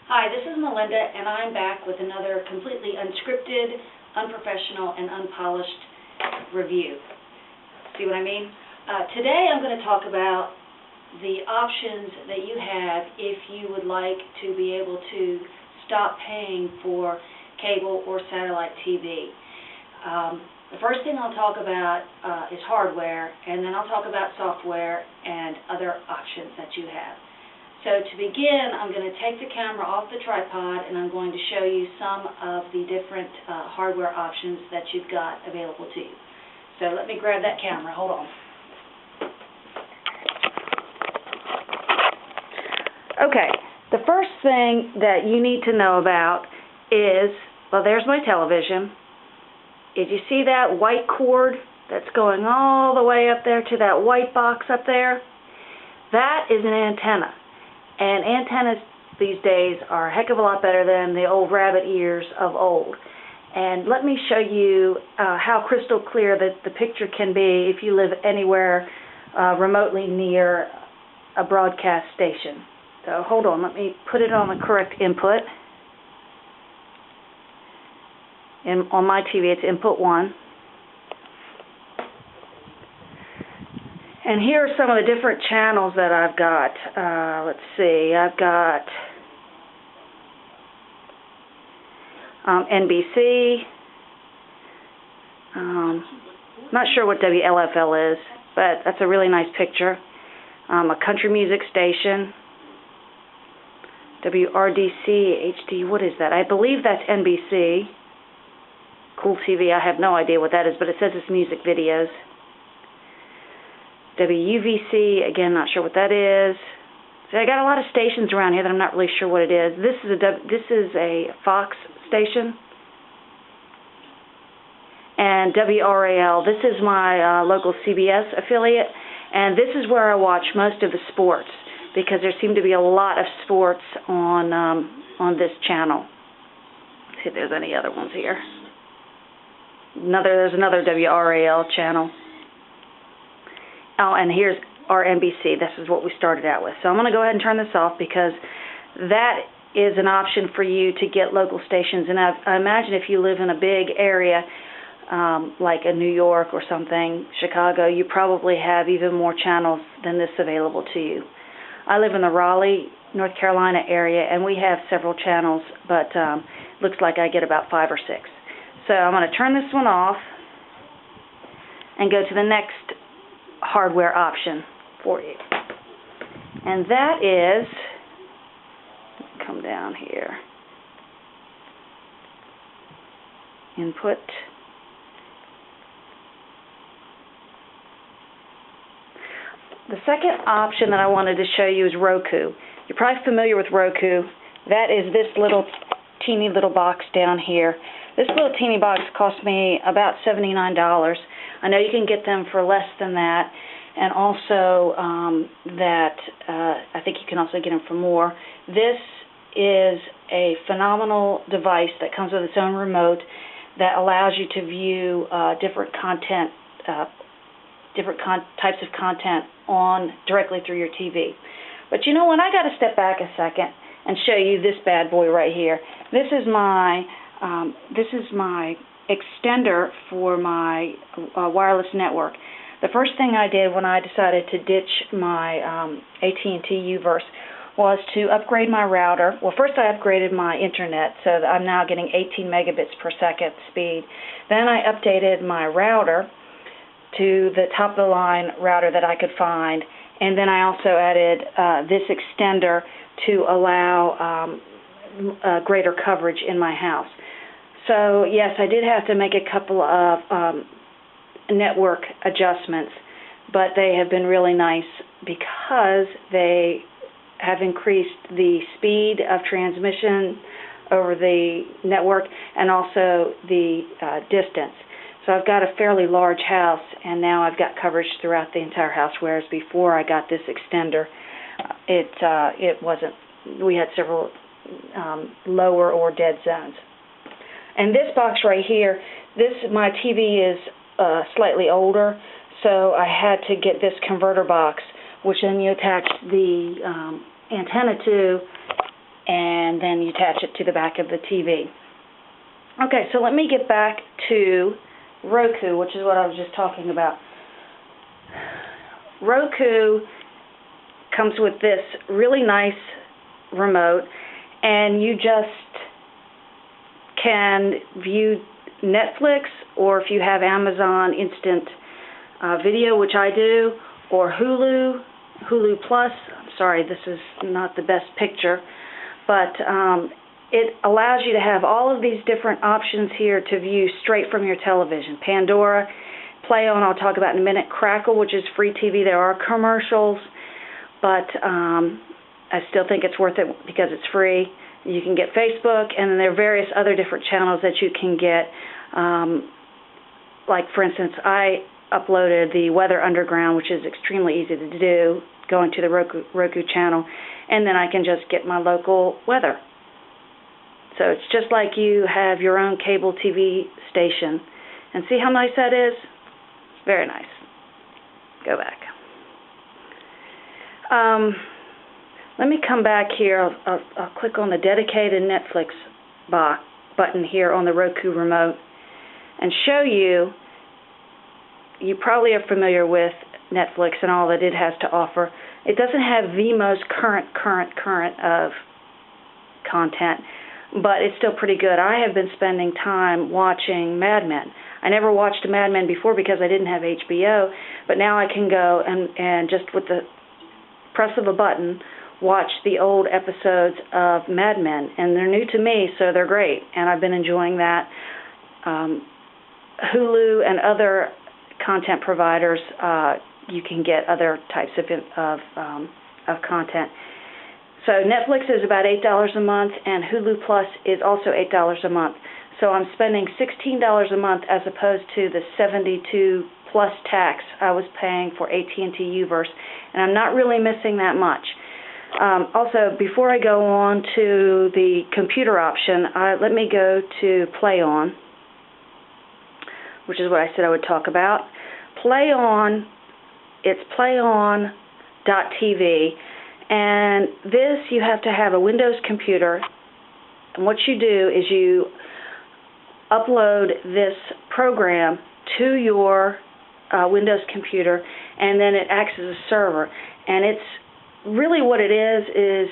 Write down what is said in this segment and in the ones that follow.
Hi, this is Melinda, and I'm back with another completely unscripted, unprofessional, and unpolished review. See what I mean? Today I'm going to talk about the options that you have if you would like to be able to stop paying for cable or satellite TV. The first thing I'll talk about is hardware, and then I'll talk about software and other options that you have. So to begin, I'm going to take the camera off the tripod and I'm going to show you some of the different hardware options that you've got available to you. So let me grab that camera. Hold on. Okay, the first thing that you need to know about is, well, there's my television. Did you see that white cord that's going all the way up there to that white box up there? That is an antenna. And antennas these days are a heck of a lot better than the old rabbit ears of old. And let me show you how crystal clear the picture can be if you live anywhere remotely near a broadcast station. So hold on, let me put it on the correct input. On my TV it's input 1. And here are some of the different channels that I've got. Let's see, I've got NBC. Not sure what WLFL is, but that's a really nice picture. A country music station. WRDC HD, what is that? I believe that's NBC. Cool TV, I have no idea what that is, but it says it's music videos. WUVC, again, not sure what that is. So I got a lot of stations around here that I'm not really sure what it is. This is a Fox station. And WRAL, this is my local CBS affiliate, and this is where I watch most of the sports because there seem to be a lot of sports on this channel. Let's see if there's any other ones here. There's another WRAL channel. Oh, and here's our NBC. This is what we started out with. So I'm going to go ahead and turn this off because that is an option for you to get local stations. And I imagine if you live in a big area like in New York or something, Chicago, you probably have even more channels than this available to you. I live in the Raleigh, North Carolina area, and we have several channels, but looks like I get about 5 or 6. So I'm going to turn this one off and go to the next hardware option for you, and that is, come down here, input, the second option that I wanted to show you is Roku. You're probably familiar with Roku. That is this little teeny little box down here. This little teeny box cost me about $79. I know you can get them for less than that, and also I think you can also get them for more. This is a phenomenal device that comes with its own remote that allows you to view different content, types of content directly through your TV. But you know what? I got to step back a second and show you this bad boy right here. This is my extender for my wireless network. The first thing I did when I decided to ditch my AT&T U-verse was to upgrade my router. Well, first I upgraded my internet so that I'm now getting 18 megabits per second speed. Then I updated my router to the top-of-the-line router that I could find, and then I also added this extender to allow greater coverage in my house. So, yes, I did have to make a couple of network adjustments, but they have been really nice because they have increased the speed of transmission over the network and also the distance. So I've got a fairly large house, and now I've got coverage throughout the entire house, whereas before I got this extender, it wasn't. We had several lower or dead zones. And this box right here, my TV is slightly older, so I had to get this converter box, which then you attach the antenna to, and then you attach it to the back of the TV. Okay, so let me get back to Roku, which is what I was just talking about. Roku comes with this really nice remote, and you just can view Netflix, or if you have Amazon Instant Video, which I do, or Hulu Plus. I'm sorry, this is not the best picture, but it allows you to have all of these different options here to view straight from your television. Pandora, Play On, I'll talk about in a minute. Crackle, which is free TV. There are commercials, but I still think it's worth it because it's free. You can get Facebook, and then there are various other different channels that you can get. Like, for instance, I uploaded the Weather Underground, which is extremely easy to do, going to the Roku channel, and then I can just get my local weather. So it's just like you have your own cable TV station. And see how nice that is? Very nice. Go back. Let me come back here. I'll click on the dedicated Netflix button here on the Roku remote and show you. You probably are familiar with Netflix and all that it has to offer. It doesn't have the most current of content, but it's still pretty good. I have been spending time watching Mad Men. I never watched Mad Men before because I didn't have HBO, but now I can go and just with the press of a button watch the old episodes of Mad Men, and they're new to me, so they're great, and I've been enjoying that. Hulu and other content providers, you can get other types of content. So Netflix is about $8 a month, and Hulu Plus is also $8 a month. So I'm spending $16 a month as opposed to the $72 plus tax I was paying for AT&T U-verse, and I'm not really missing that much. Also, before I go on to the computer option, let me go to Play On, which is what I said I would talk about. Play On, it's playon.tv, and this you have to have a Windows computer, and what you do is you upload this program to your Windows computer, and then it acts as a server, and it's really what it is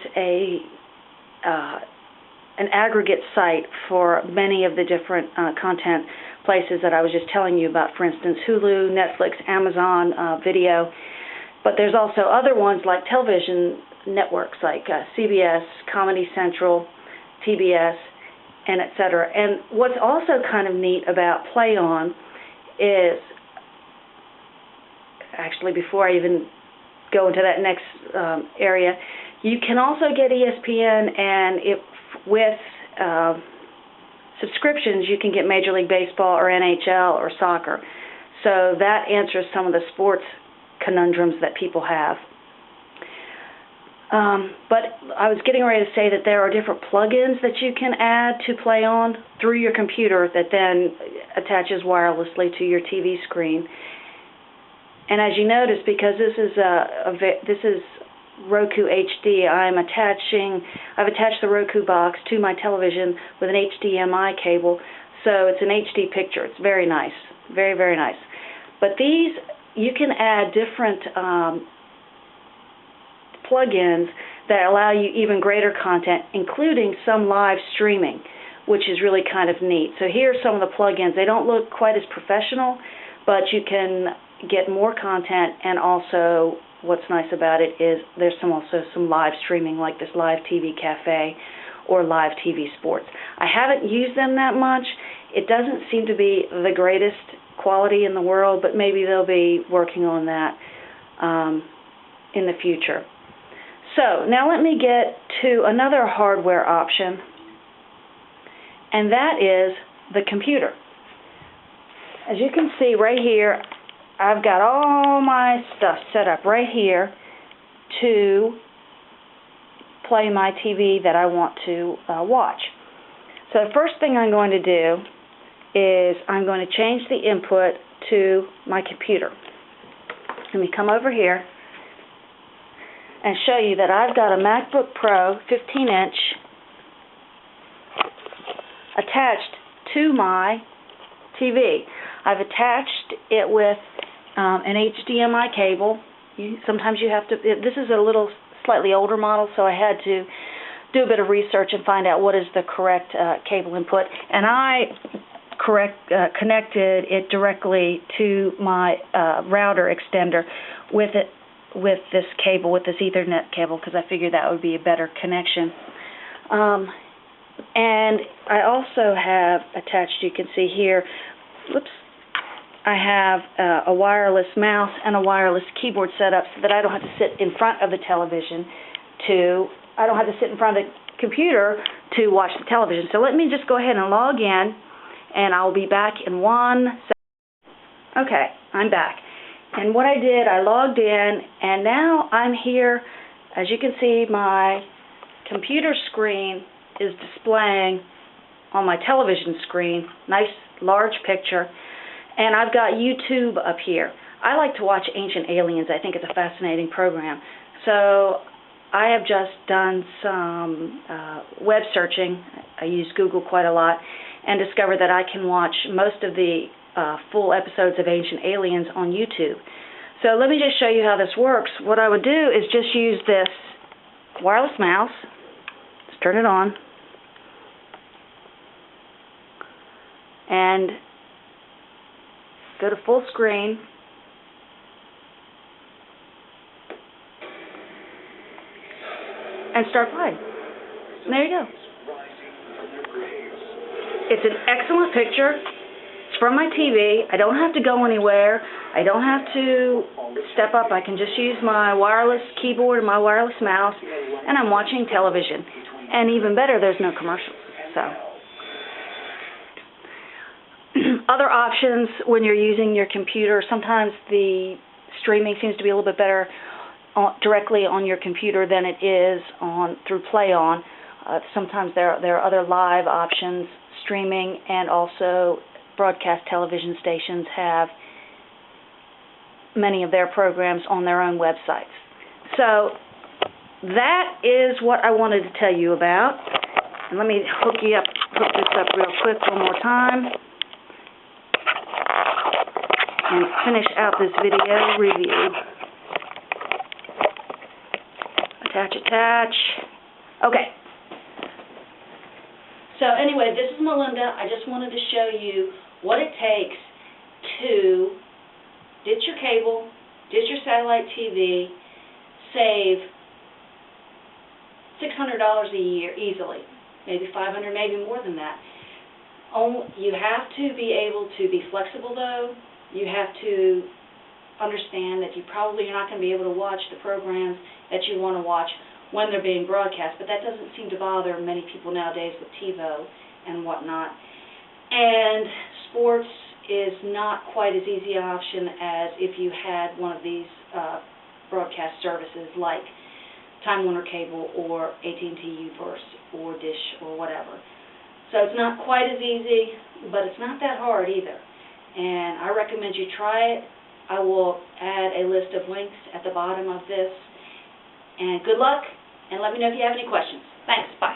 an aggregate site for many of the different content places that I was just telling you about, for instance, Hulu, Netflix, Amazon Video, but there's also other ones like television networks like CBS, Comedy Central, TBS, and etc. And what's also kind of neat about Play On is, actually before I even go into that next area, you can also get ESPN, and with subscriptions you can get Major League Baseball or NHL or soccer. So that answers some of the sports conundrums that people have. But I was getting ready to say that there are different plugins that you can add to Play On through your computer that then attaches wirelessly to your TV screen. And as you notice, because this is Roku HD, I've attached the Roku box to my television with an HDMI cable, so it's an HD picture. It's very nice, very, very nice. But these, you can add different plugins that allow you even greater content, including some live streaming, which is really kind of neat. So here are some of the plugins. They don't look quite as professional, but you can get more content, and also what's nice about it is there's also some live streaming, like this Live TV Cafe or Live TV Sports. I haven't used them that much. It doesn't seem to be the greatest quality in the world, but maybe they'll be working on that in the future. So now let me get to another hardware option, and that is the computer. As you can see right here, I've got all my stuff set up right here to play my TV that I want to watch. So the first thing I'm going to do is I'm going to change the input to my computer. Let me come over here and show you that I've got a MacBook Pro 15-inch attached to my TV. I've attached it with an HDMI cable. Sometimes you have to, this is a little slightly older model, so I had to do a bit of research and find out what is the correct cable input. And I connected it directly to my router extender with this cable, with this Ethernet cable, because I figured that would be a better connection. And I also have attached, you can see here, I have a wireless mouse and a wireless keyboard set up so that I don't have to sit in front of the television I don't have to sit in front of the computer to watch the television. So let me just go ahead and log in, and I'll be back in 1 second. Okay, I'm back. And what I did, I logged in, and now I'm here. As you can see, my computer screen is displaying on my television screen, nice large picture, and I've got YouTube up here. I like to watch Ancient Aliens. I think it's a fascinating program. So I have just done some web searching. I use Google quite a lot, and discovered that I can watch most of the full episodes of Ancient Aliens on YouTube. So let me just show you how this works. What I would do is just use this wireless mouse. Let's turn it on. And go to full screen. And start playing. And there you go. It's an excellent picture. It's from my TV. I don't have to go anywhere. I don't have to step up. I can just use my wireless keyboard and my wireless mouse, and I'm watching television. And even better, there's no commercials. So, other options when you're using your computer, sometimes the streaming seems to be a little bit better directly on your computer than it is through PlayOn. Sometimes there are other live options, streaming, and also broadcast television stations have many of their programs on their own websites. So that is what I wanted to tell you about. And let me hook this up real quick one more time and finish out this video review. Attach. Okay. So anyway, this is Melinda. I just wanted to show you what it takes to ditch your cable, ditch your satellite TV, save $600 a year easily, maybe $500, maybe more than that. You have to be able to be flexible, though. You have to understand that you probably are not going to be able to watch the programs that you want to watch when they're being broadcast, but that doesn't seem to bother many people nowadays with TiVo and whatnot. And sports is not quite as easy an option as if you had one of these broadcast services like Time Warner Cable or AT&T U-verse or Dish or whatever. So it's not quite as easy, but it's not that hard either. And I recommend you try it. I will add a list of links at the bottom of this. And good luck, and let me know if you have any questions. Thanks. Bye.